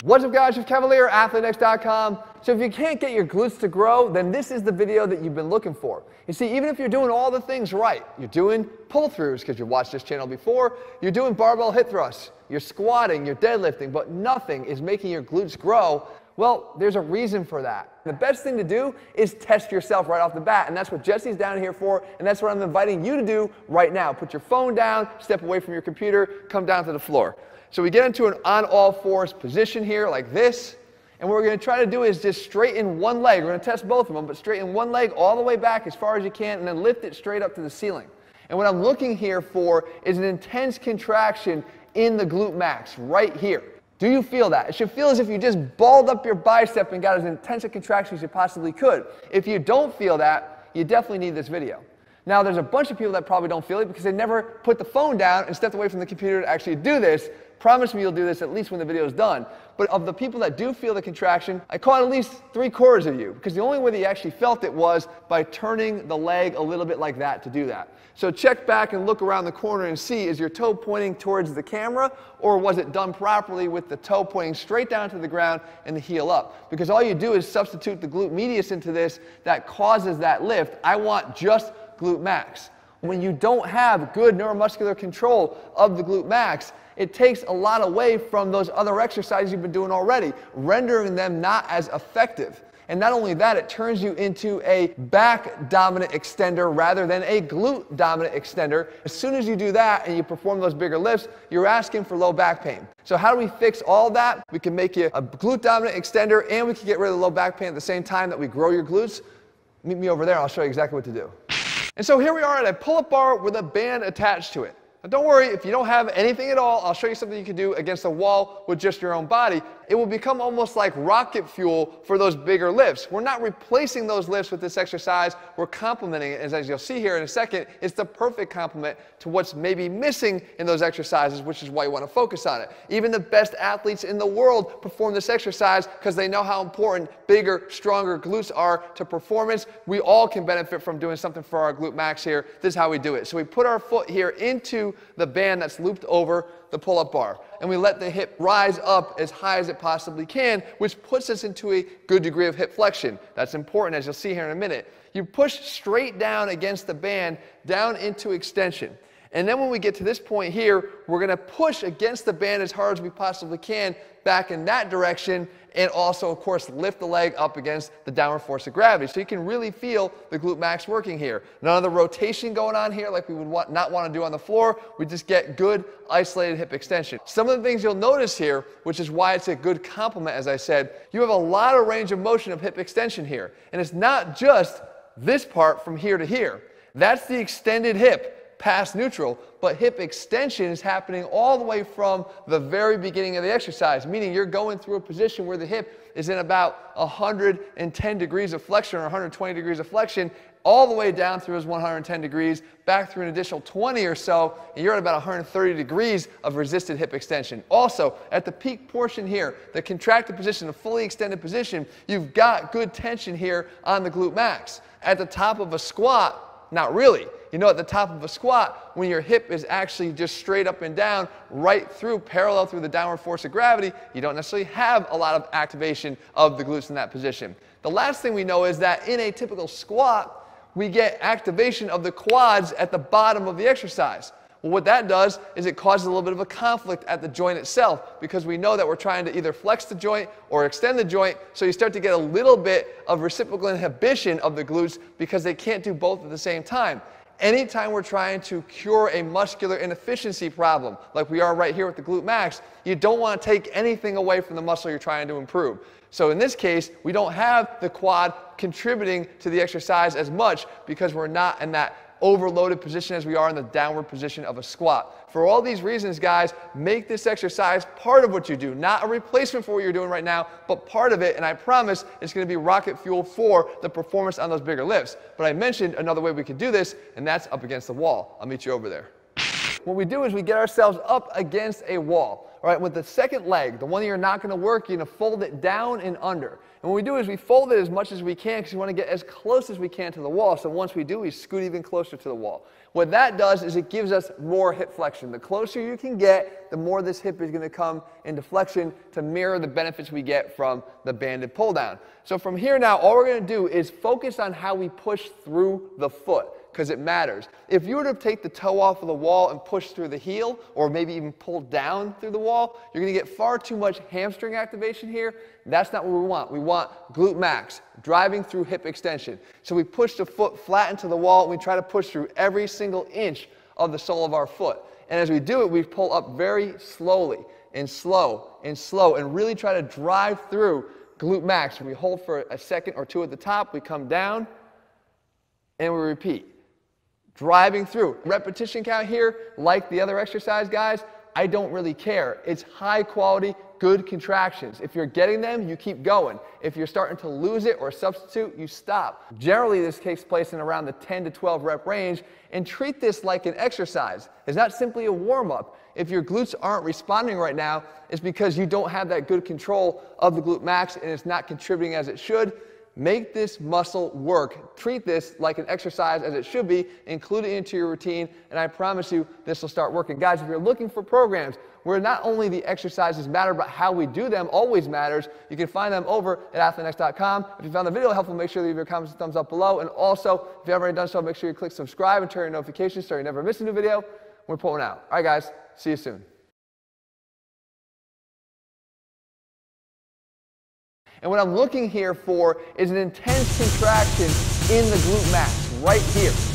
What's up guys, Jeff Cavalier, ATHLEAN-X.com. So if you can't get your glutes to grow, then this is the video that you've been looking for. You see, even if you're doing all the things right, you're doing pull-throughs because you've watched this channel before, you're doing barbell hip thrusts, you're squatting, you're deadlifting, but nothing is making your glutes grow, well, there's a reason for that. The best thing to do is test yourself right off the bat, and that's what Jesse's down here for, and that's what I'm inviting you to do right now. Put your phone down, step away from your computer, come down to the floor. So we get into an on all fours position here like this, and what we're going to try to do is just straighten one leg. We're going to test both of them, but straighten one leg all the way back as far as you can, and then lift it straight up to the ceiling. And what I'm looking here for is an intense contraction in the glute max, right here. Do you feel that? It should feel as if you just balled up your bicep and got as intense a contraction as you possibly could. If you don't feel that, you definitely need this video. Now, there's a bunch of people that probably don't feel it because they never put the phone down and stepped away from the computer to actually do this. Promise me you'll do this at least when the video is done. But of the people that do feel the contraction, I caught at least 3/4 of you, because the only way that you actually felt it was by turning the leg a little bit like that to do that. So check back and look around the corner and see, is your toe pointing towards the camera, or was it done properly with the toe pointing straight down to the ground and the heel up? Because all you do is substitute the glute medius into this that causes that lift. I want just glute max. When you don't have good neuromuscular control of the glute max, it takes a lot away from those other exercises you've been doing already, rendering them not as effective. And not only that, it turns you into a back dominant extender rather than a glute dominant extender. As soon as you do that and you perform those bigger lifts, you're asking for low back pain. So how do we fix all that? We can make you a glute dominant extender, and we can get rid of the low back pain at the same time that we grow your glutes. Meet me over there, I'll show you exactly what to do. And so here we are at a pull-up bar with a band attached to it. Now don't worry, if you don't have anything at all, I'll show you something you can do against the wall with just your own body. It will become almost like rocket fuel for those bigger lifts. We're not replacing those lifts with this exercise, we're complementing it. As you'll see here in a second, it's the perfect complement to what's maybe missing in those exercises, which is why you want to focus on it. Even the best athletes in the world perform this exercise because they know how important bigger, stronger glutes are to performance. We all can benefit from doing something for our glute max here. This is how we do it. So we put our foot here into the band that's looped over the pull-up bar, and we let the hip rise up as high as it possibly can, which puts us into a good degree of hip flexion. That's important, as you'll see here in a minute. You push straight down against the band, down into extension. And then when we get to this point here, we're going to push against the band as hard as we possibly can back in that direction, and also, of course, lift the leg up against the downward force of gravity. So you can really feel the glute max working here. None of the rotation going on here like we would not want to do on the floor. We just get good, isolated hip extension. Some of the things you'll notice here, which is why it's a good complement, as I said, you have a lot of range of motion of hip extension here. And it's not just this part from here to here. That's the extended hip past neutral, but hip extension is happening all the way from the very beginning of the exercise, meaning you're going through a position where the hip is in about 110 degrees of flexion or 120 degrees of flexion, all the way down through as 110 degrees, back through an additional 20 or so, and you're at about 130 degrees of resisted hip extension. Also, at the peak portion here, the contracted position, the fully extended position, you've got good tension here on the glute max. At the top of a squat, not really. You know, at the top of a squat, when your hip is actually just straight up and down, right through, parallel through the downward force of gravity, you don't necessarily have a lot of activation of the glutes in that position. The last thing we know is that in a typical squat, we get activation of the quads at the bottom of the exercise. Well, what that does is it causes a little bit of a conflict at the joint itself, because we know that we're trying to either flex the joint or extend the joint, so you start to get a little bit of reciprocal inhibition of the glutes because they can't do both at the same time. Anytime we're trying to cure a muscular inefficiency problem, like we are right here with the glute max, you don't want to take anything away from the muscle you're trying to improve. So in this case, we don't have the quad contributing to the exercise as much because we're not in that overloaded position as we are in the downward position of a squat. For all these reasons, guys, make this exercise part of what you do, not a replacement for what you're doing right now, but part of it, and I promise it's going to be rocket fuel for the performance on those bigger lifts. But I mentioned another way we could do this, and that's up against the wall. I'll meet you over there. What we do is we get ourselves up against a wall. All right, with the second leg, the one that you're not going to work, you're going to fold it down and under. And what we do is we fold it as much as we can because we want to get as close as we can to the wall. So once we do, we scoot even closer to the wall. What that does is it gives us more hip flexion. The closer you can get, the more this hip is going to come into flexion to mirror the benefits we get from the banded pull down. So from here now, all we're going to do is focus on how we push through the foot, because it matters. If you were to take the toe off of the wall and push through the heel, or maybe even pull down through the wall, you're going to get far too much hamstring activation here. That's not what we want. We want glute max, driving through hip extension. So we push the foot flat into the wall, and we try to push through every single inch of the sole of our foot. And as we do it, we pull up very slowly and slow and slow, and really try to drive through glute max. We hold for a second or two at the top, we come down, and we repeat. Driving through. Repetition count here, like the other exercise, guys, I don't really care. It's high quality, good contractions. If you're getting them, you keep going. If you're starting to lose it or substitute, you stop. Generally, this takes place in around the 10 to 12 rep range, and treat this like an exercise. It's not simply a warm-up. If your glutes aren't responding right now, it's because you don't have that good control of the glute max and it's not contributing as it should. Make this muscle work. Treat this like an exercise as it should be. Include it into your routine, and I promise you this will start working. Guys, if you're looking for programs where not only the exercises matter, but how we do them always matters, you can find them over at ATHLEAN-X.com. If you found the video helpful, make sure to leave your comments and thumbs up below. And also, if you haven't already done so, make sure you click subscribe and turn your notifications so you never miss a new video. We're pulling out. All right, guys. See you soon. And what I'm looking here for is an intense contraction in the glute max, right here.